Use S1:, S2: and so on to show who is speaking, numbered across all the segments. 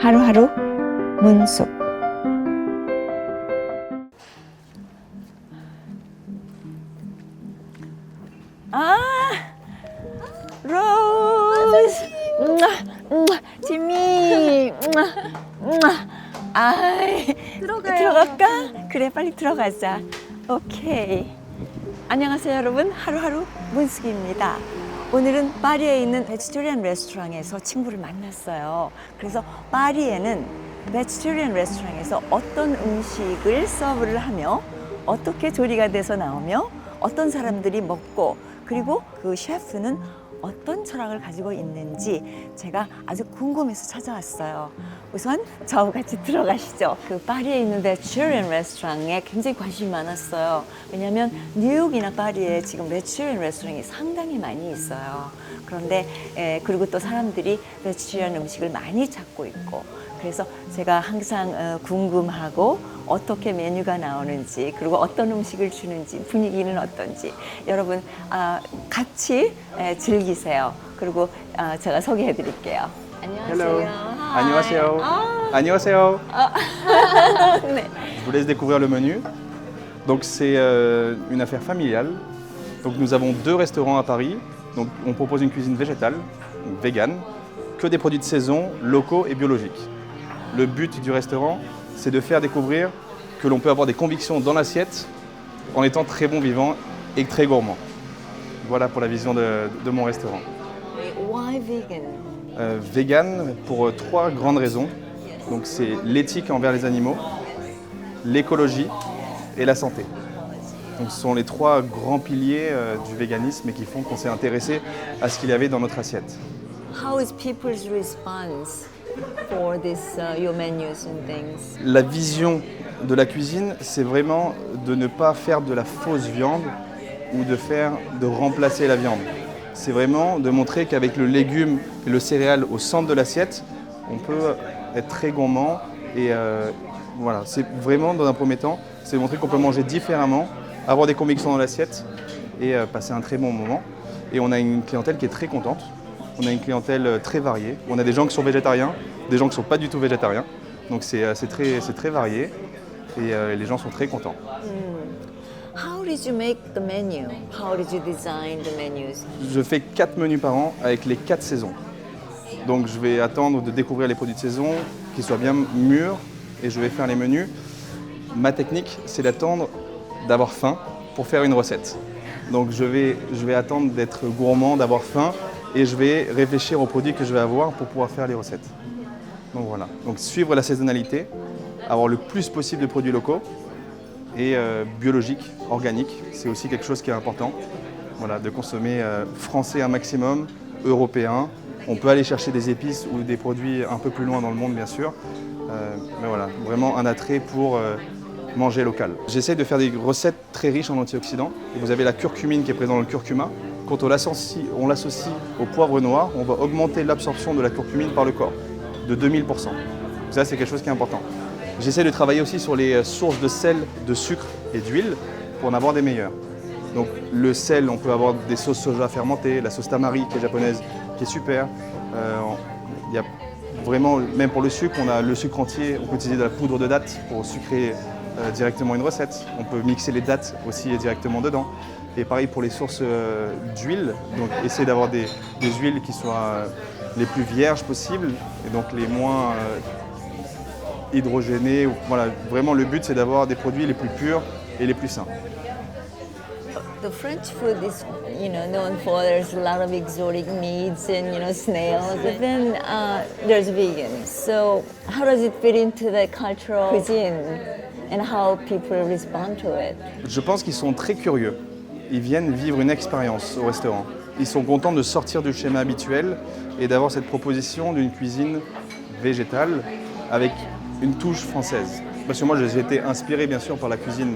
S1: 하루하루 문숙 로즈 지미 들어갈까? 그래 빨리 들어가자. 오케이. 안녕하세요 여러분, 하루하루 문숙입니다. 오늘은 파리에 있는 베지테리안 레스토랑에서 친구를 만났어요. 그래서 파리에는 베지테리안 레스토랑에서 어떤 음식을 서브를 하며 어떻게 조리가 돼서 나오며 어떤 사람들이 먹고 그리고 그 셰프는 어떤 철학을 가지고 있는지 제가 아주 궁금해서 찾아왔어요. 우선 저와 같이 들어가시죠. 그 파리에 있는 베지테리안 레스토랑에 굉장히 관심이 많았어요. 왜냐하면 뉴욕이나 파리에 지금 베지테리안 레스토랑이 상당히 많이 있어요. 그런데 그리고 또 사람들이 베지테리안 음식을 많이 찾고 있고 그래서 제가 항상 궁금하고 어떻게 메뉴가 나오는지 그리고 어떤 음식을 주는지 분위기는 어떤지 여러분 같이 즐기세요. 그리고 제가 소개해 드릴게요. 안녕하세요.
S2: Hello. 안녕하세요. 안녕하세요.
S1: 네.
S2: Je vous laisse découvrir le menu. Donc c'est une affaire familiale. Donc nous avons 2 restaurants à Paris. Donc on propose une cuisine végétale, donc végane, que des produits de saison, locaux et biologiques. Le but du restaurant, c'est de faire découvrir que l'on peut avoir des convictions dans l'assiette en étant très bon vivant et très gourmand. Voilà pour la vision de mon restaurant.
S1: Why vegan?
S2: Vegan pour 3 grandes raisons. Donc c'est l'éthique envers les animaux, l'écologie et la santé. Donc ce sont les 3 grands piliers du véganisme et qui font qu'on s'est intéressé à ce qu'il y avait dans notre assiette.
S1: How is people's response for this your menus and things?
S2: La vision de la cuisine, c'est vraiment de ne pas faire de la fausse viande ou de remplacer la viande. C'est vraiment de montrer qu'avec le légume et le céréal au centre de l'assiette, on peut être très gourmand et voilà, c'est vraiment dans un premier temps, c'est de montrer qu'on peut manger différemment, avoir des convictions dans l'assiette et passer un très bon moment. Et on a une clientèle qui est très contente, on a une clientèle très variée, on a des gens qui sont végétariens, des gens qui ne sont pas du tout végétariens, donc c'est très varié et les gens sont très contents.
S1: How did you make the menu? How did you design the menus?
S2: Je fais 4 menus par an avec les 4 saisons. Donc je vais attendre de découvrir les produits de saison, qu'ils soient bien mûrs et je vais faire les menus. Ma technique, c'est d'attendre d'avoir faim pour faire une recette. Donc je vais attendre d'être gourmand, d'avoir faim et je vais réfléchir aux produits que je vais avoir pour pouvoir faire les recettes. Donc voilà, donc suivre la saisonnalité, avoir le plus possible de produits locaux et biologiques, organiques, c'est aussi quelque chose qui est important. Voilà, de consommer français un maximum, européen. On peut aller chercher des épices ou des produits un peu plus loin dans le monde bien sûr, mais voilà, vraiment un attrait pour manger local. J'essaie de faire des recettes très riches en antioxydants. Et vous avez la curcumine qui est présente dans le curcuma. Quand on l'associe au poivre noir, on va augmenter l'absorption de la curcumine par le corps de 2000%. Ça, c'est quelque chose qui est important. J'essaie de travailler aussi sur les sources de sel, de sucre et d'huile pour en avoir des meilleures. Donc le sel, on peut avoir des sauces soja fermentées, la sauce tamari qui est japonaise, qui est super. Il y a vraiment, même pour le sucre, on a le sucre entier, on peut utiliser de la poudre de date pour sucrer directement une recette. On peut mixer les dattes aussi directement dedans. Et pareil pour les sources d'huile, donc essayer d'avoir des huiles qui soient les plus vierges possibles et donc les moins hydrogénées. Voilà, vraiment le but c'est d'avoir des produits les plus purs et les plus sains.
S1: The French food is, known for there's a lot of exotic meats and snails. But then there's vegan. So how does it fit into the cultural cuisine and how people respond to it?
S2: Je pense qu'ils sont très curieux. Ils viennent vivre une expérience au restaurant. Ils sont contents de sortir du schéma habituel et d'avoir cette proposition d'une cuisine végétale avec une touche française. Parce que moi j'ai été inspiré bien sûr par la cuisine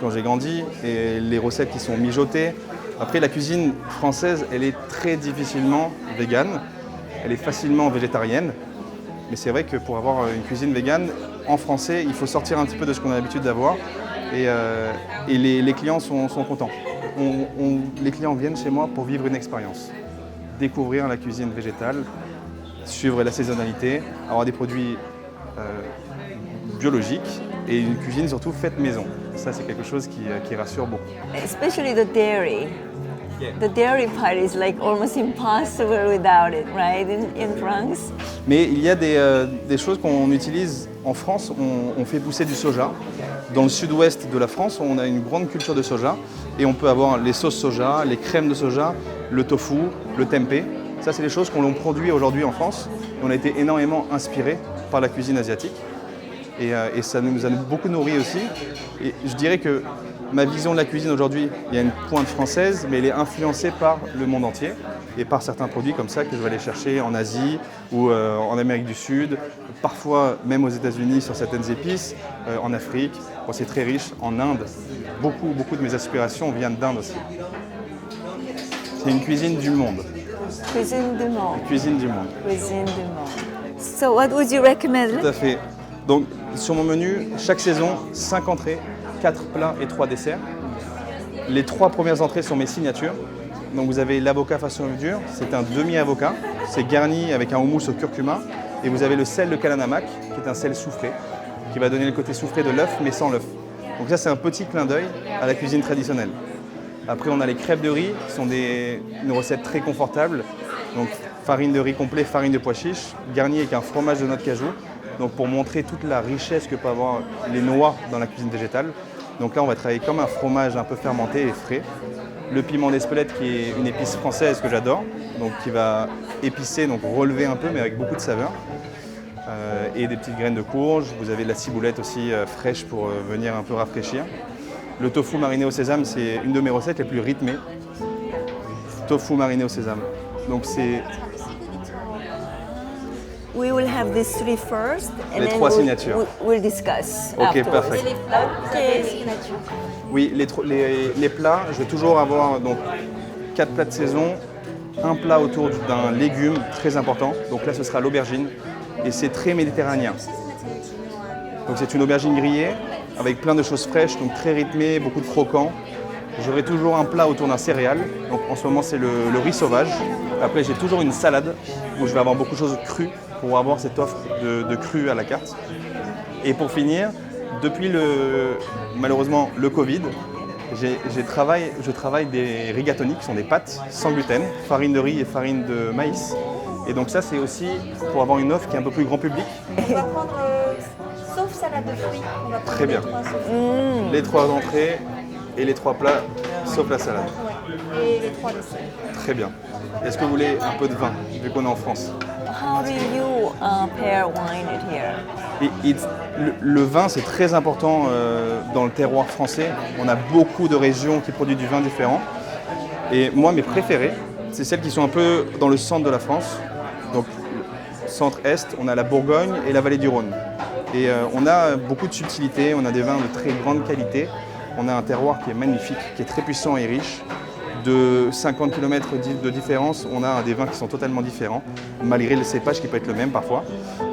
S2: quand j'ai grandi et les recettes qui sont mijotées. Après la cuisine française, elle est très difficilement végane, elle est facilement végétarienne. Mais c'est vrai que pour avoir une cuisine végane, en français, il faut sortir un petit peu de ce qu'on a l'habitude d'avoir et les clients sont contents. Les clients viennent chez moi pour vivre une expérience, découvrir la cuisine végétale suivre la saisonnalité, avoir des produits biologiques et une cuisine surtout faite maison. Ça, c'est quelque chose qui rassure beaucoup.
S1: Especially the dairy. The dairy part is like almost impossible without it, right? In France.
S2: Mais il y a des choses qu'on utilise en France. On fait pousser du soja. Dans le sud-ouest de la France, on a une grande culture de soja et on peut avoir les sauces soja, les crèmes de soja, le tofu, le tempeh. Ça, c'est des choses qu'on produit aujourd'hui en France. On a été énormément inspiré par la cuisine asiatique et ça nous a beaucoup nourri aussi. Et je dirais que ma vision de la cuisine aujourd'hui, il y a une pointe française, mais elle est influencée par le monde entier et par certains produits comme ça que je vais aller chercher en Asie ou en Amérique du Sud, parfois même aux États-Unis sur certaines épices, en Afrique. Bon, c'est très riche. En Inde, beaucoup de mes aspirations viennent d'Inde aussi. C'est une cuisine du monde.
S1: Cuisine du monde.
S2: Cuisine du monde.
S1: Cuisine du monde. So what would you recommend?
S2: Tout à fait. Donc sur mon menu, chaque saison, 5 entrées, 4 plats et 3 desserts. Les 3 premières entrées sont mes signatures. Donc vous avez l'avocat façon dur, c'est un demi-avocat. C'est garni avec un houmous au curcuma. Et vous avez le sel de Kalanamak, qui est un sel soufré, qui va donner le côté soufré de l'œuf, mais sans l'œuf. Donc ça, c'est un petit clin d'œil à la cuisine traditionnelle. Après, on a les crêpes de riz, qui sont une recette très confortable. Donc farine de riz complet, farine de pois chiches, garnie avec un fromage de noix de cajou. Donc pour montrer toute la richesse que peut avoir les noix dans la cuisine végétale. Donc là, on va travailler comme un fromage un peu fermenté et frais. Le piment d'Espelette, qui est une épice française que j'adore, donc qui va épicer, donc relever un peu, mais avec beaucoup de saveur. Et des petites graines de courge. Vous avez de la ciboulette aussi fraîche pour venir un peu rafraîchir. Le tofu mariné au sésame, c'est une de mes recettes les plus rythmées. Tofu mariné au sésame. Donc c'est
S1: We will have these 3 first, and
S2: Les
S1: then
S2: 3 signatures.
S1: we'll discuss
S2: Ok,
S1: afterwards.
S2: parfait. Oui, les plats, je vais toujours avoir donc 4 plats de saison, un plat autour d'un légume très important. Donc là, ce sera l'aubergine et c'est très méditerranéen. Donc c'est une aubergine grillée avec plein de choses fraîches, donc très rythmée, beaucoup de croquants. J'aurai toujours un plat autour d'un céréal. Donc en ce moment, c'est le riz sauvage. Après, j'ai toujours une salade où je vais avoir beaucoup de choses crues pour avoir cette offre de cru à la carte. Et pour finir, depuis malheureusement le Covid, je travaille des rigatoni qui sont des pâtes sans gluten, farine de riz et farine de maïs. Et donc ça, c'est aussi pour avoir une offre qui est un peu plus grand public.
S3: On va prendre sauf salade de fruits. On va prendre
S2: Très bien. Les 3 entrées et les 3 plats, sauf la salade.
S3: Ouais. Et les 3 desserts.
S2: Très bien. Est-ce que vous voulez un peu de vin, vu qu'on est en France?
S1: How do you pair wine here?
S2: Et le vin, c'est très important dans le terroir français. On a beaucoup de régions qui produisent du vin différent. Et moi, mes préférées, c'est celles qui sont un peu dans le centre de la France. Donc, centre-est, on a la Bourgogne et la vallée du Rhône. Et on a beaucoup de subtilité, on a des vins de très grande qualité. On a un terroir qui est magnifique, qui est très puissant et riche. De 50 km de différence, on a des vins qui sont totalement différents, malgré le cépage qui peut être le même parfois.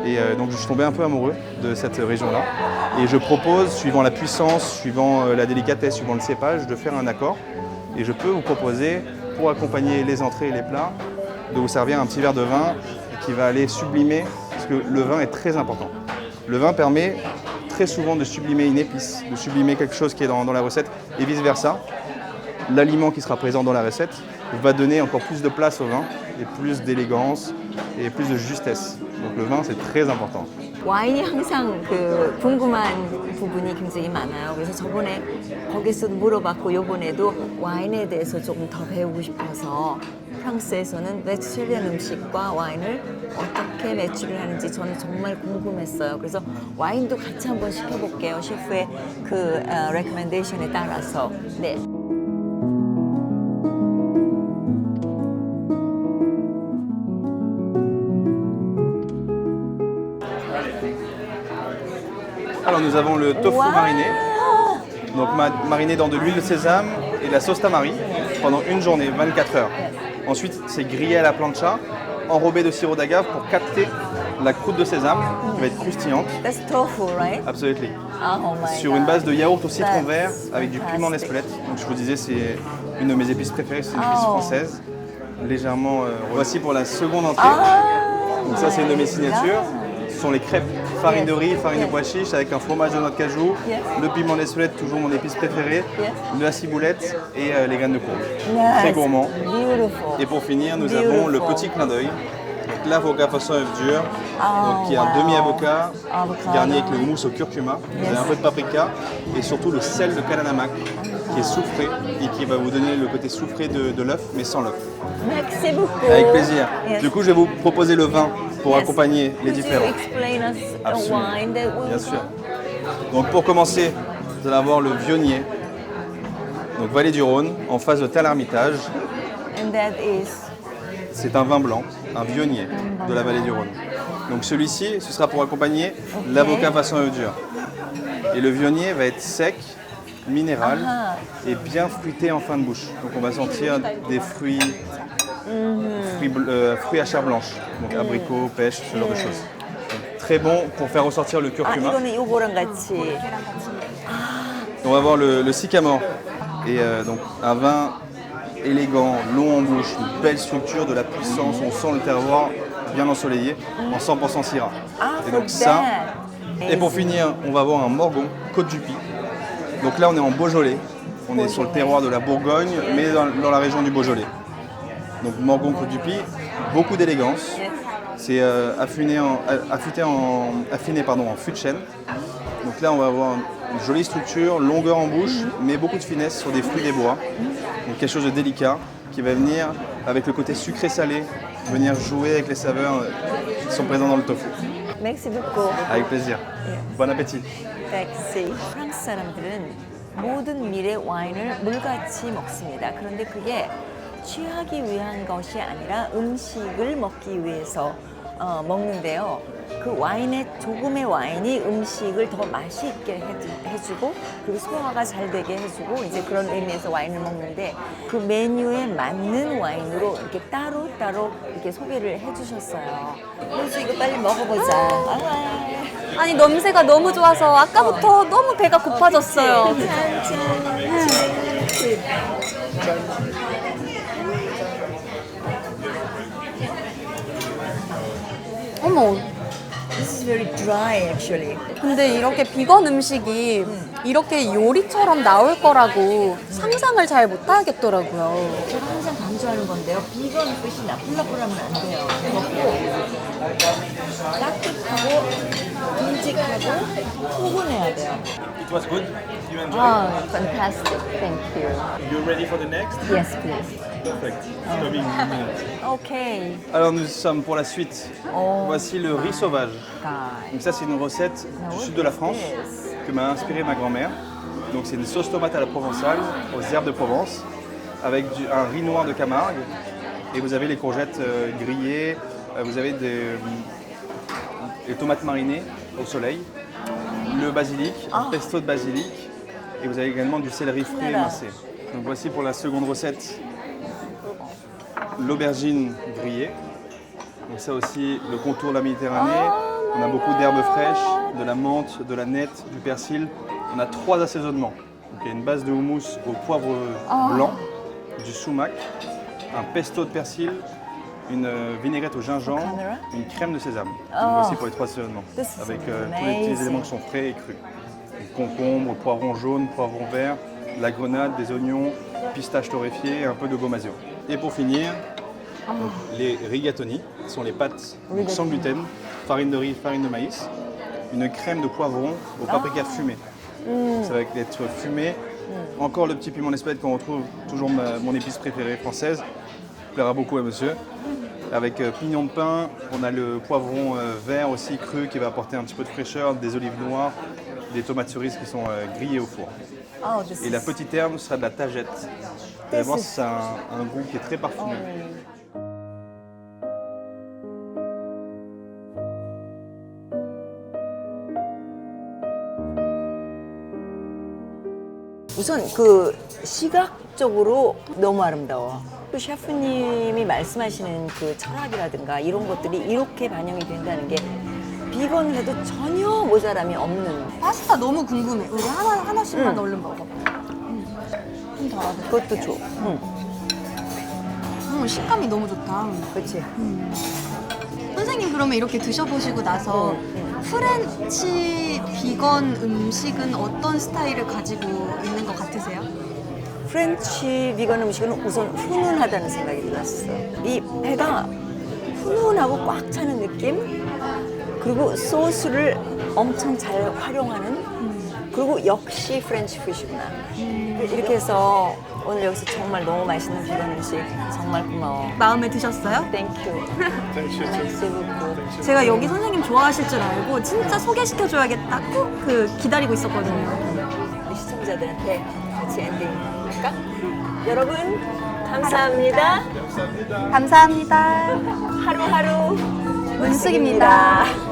S2: Et donc je suis tombé un peu amoureux de cette région-là. Et je propose, suivant la puissance, suivant la délicatesse, suivant le cépage, de faire un accord. Et je peux vous proposer, pour accompagner les entrées et les plats, de vous servir un petit verre de vin qui va aller sublimer, parce que le vin est très important. Le vin permet très souvent de sublimer une épice, de sublimer quelque chose qui est dans la recette, et vice-versa. L'aliment qui sera présent dans la recette va donner encore plus de place au vin et plus d'élégance et plus de justesse. Donc le vin, c'est très important.
S1: 와인이 항상 궁금한 부분이 굉장히 많아요. 그래서 저번에 거기서도 물어봤고 이번에도 와인에 대해서 조금 더 배우고 싶어서 프랑스에서는 메디테리안 음식과 와인을 어떻게 매치를 하는지 저는 정말 궁금했어요. 그래서 와인도 같이 한번 시켜볼게요. 셰프의 레코멘데이션에 따라서. 네.
S2: Alors nous avons le tofu mariné, donc mariné dans de l'huile de sésame et de la sauce tamari pendant une journée, 24 heures. Ensuite, c'est grillé à la plancha, enrobé de sirop d'agave pour capter la croûte de sésame qui va être croustillante.
S1: That's tofu, right?
S2: Absolument.
S1: Oh my
S2: Sur une base de yaourt au citron
S1: That's
S2: vert avec du piment d'Espelette. Donc je vous disais, c'est une de mes épices préférées, c'est une épice française, légèrement. Voici pour la seconde entrée. Donc ça, c'est une de mes signatures. Ce sont les crêpes farine de riz, farine de pois chiche avec un fromage de noix de cajou, le piment d'Espelette, toujours mon épice préférée, la ciboulette et les graines de courge. Très gourmand.
S1: Beautiful.
S2: Et pour finir, nous avons le petit clin d'œil. Donc l'avocat façon œuf dur, donc qui est un demi-avocat garni avec le houmous au curcuma. Vous avez un peu de paprika et surtout le sel de Kananamak qui est soufré et qui va vous donner le côté soufré de l'œuf mais sans l'œuf.
S1: Merci beaucoup.
S2: Avec plaisir.
S1: Yes.
S2: Du coup, je vais vous proposer le vin pour
S1: Yes.
S2: accompagner les
S1: Could you
S2: différents.
S1: explain us the
S2: Absolument.
S1: wine that we
S2: Bien sûr. Donc pour commencer, vous allez avoir le Vionnier, donc Vallée du Rhône, en face de Tel-Hermitage.
S1: And that is
S2: C'est un vin blanc, un Vionnier de la Vallée du Rhône. Donc celui-ci, ce sera pour accompagner l'avocat façon œuf dur. Et le Vionnier va être sec, minéral et bien fruité en fin de bouche. Donc on va sentir des fruits, fruits à chair blanche, donc abricots, pêche, ce genre de choses. Donc, très bon pour faire ressortir le
S1: 아
S2: curcuma.
S1: 이거는 요거랑 같이
S2: On va voir le sycamore. Et donc un vin élégant, long en bouche, une belle structure, de la puissance, on sent le terroir bien ensoleillé, en 100% Syrah. Et donc ça. Et pour finir, on va avoir un Morgon, Côte du Py. Donc là, on est en Beaujolais. On est sur le terroir de la Bourgogne, mais dans la région du Beaujolais. Donc Morgon, Côte du Py, beaucoup d'élégance. C'est affiné en fût de chêne. Donc là, on va avoir une jolie structure, longueur en bouche, mais beaucoup de finesse sur des fruits des bois. Donc quelque chose de délicat qui va venir avec le côté sucré-salé, venir jouer avec les saveurs qui sont présentes dans le tofu.
S1: Merci beaucoup.
S2: Avec plaisir. Bon appétit.
S1: Taxi. 프랑스 사람들은 모든 밀의 와인을 물같이 먹습니다. 그런데 그게 취하기 위한 것이 아니라 음식을 먹기 위해서 먹는데요. 그 와인의 조금의 와인이 음식을 더 맛있게 해주고 그리고 소화가 잘 되게 해주고 이제 그런 의미에서 와인을 먹는데 그 메뉴에 맞는 와인으로 이렇게 따로 이렇게 소개를 해주셨어요. 그래서 이거 빨리 먹어보자.
S3: 아니 냄새가 너무 좋아서 아까부터 너무 배가 고파졌어요. 어머,
S1: This is very dry actually.
S3: 근데 이렇게 비건 음식이 이렇게 요리처럼 나올 거라고 상상을 잘 못하겠더라고요.
S1: 제가 항상 강조하는 건데요. 비건 뜻이 나쁘려고 하면 안 돼요. 먹고 따뜻하고 듬직하고 포근해야 돼요.
S2: It was good. You enjoyed.
S1: 아, fantastic. Thank you.
S2: You ready for the next?
S1: Yes, please.
S2: Perfect. It's coming in a minute.
S1: Okay.
S2: Alors nous sommes pour la suite. Voici le riz sauvage.
S1: Guys.
S2: Donc ça c'est une recette du sud de la France que m'a inspiré ma grand-mère. Donc c'est une sauce tomate à la provençale aux herbes de Provence avec un riz noir de Camargue et vous avez les courgettes grillées, vous avez des tomates marinées au soleil, le basilic, un pesto de basilic et vous avez également du céleri frais émincé. Donc voici pour la seconde recette l'aubergine grillée. Donc ça aussi, le contour de la Méditerranée. On a beaucoup d'herbes fraîches, de la menthe, de la nette, du persil. On a 3 assaisonnements. Donc il y a une base de houmous au poivre blanc, du sumac, un pesto de persil, une vinaigrette au gingembre, une crème de sésame. Donc voici pour les 3 assaisonnements. Avec tous les petits éléments qui sont frais et crus. Donc, concombre, poivron jaune, poivron vert, de la grenade, des oignons, pistaches torréfiées et un peu de gomasio. Et pour finir, donc, les rigatoni sont les pâtes donc, sans gluten, farine de riz, farine de maïs, une crème de poivron au paprika fumé. Donc, ça va être fumé. Encore le petit piment d'Espelette qu'on retrouve toujours mon épice préférée française. Plaira beaucoup à monsieur. Avec pignon de pain, on a le poivron vert aussi cru qui va apporter un petit peu de fraîcheur, des olives noires, des tomates cerises qui sont grillées au four.
S1: Oh, this
S2: Et
S1: is-
S2: la petite herbe sera de la tagette. Vous allez voir, c'est un goût qui est très parfumé.
S1: 우선 그 시각적으로 너무 아름다워. 그 셰프님이 말씀하시는 그 철학이라든가 이런 것들이 이렇게 반영이 된다는 게 비건을 해도 전혀 모자람이 없는.
S3: 파스타 너무 궁금해. 우리 하나씩만 얼른 먹어. 좀 덜어도.
S1: 그것도 좋아.
S3: 식감이 너무 좋다.
S1: 그렇지.
S3: 선생님 그러면 이렇게 드셔보시고 나서 프렌치 비건 음식은 어떤 스타일을 가지고 있는 것 같으세요?
S1: 프렌치 비건 음식은 우선 훈훈하다는 생각이 들었어. 이 배가 훈훈하고 꽉 차는 느낌? 그리고 소스를 엄청 잘 활용하는 그리고 역시 프렌치 피쉬구나. 이렇게 해서 오늘 여기서 정말 너무 맛있는 비건 음식 정말 고마워.
S3: 마음에 드셨어요?
S1: 땡큐. 땡큐.
S3: 제가 여기 선생님 좋아하실 줄 알고 진짜 소개시켜줘야겠다 꼭 기다리고 있었거든요.
S1: 우리 시청자들한테 같이 엔딩 할까? 여러분 감사합니다.
S3: 감사합니다.
S1: 하루하루
S3: 문숙입니다.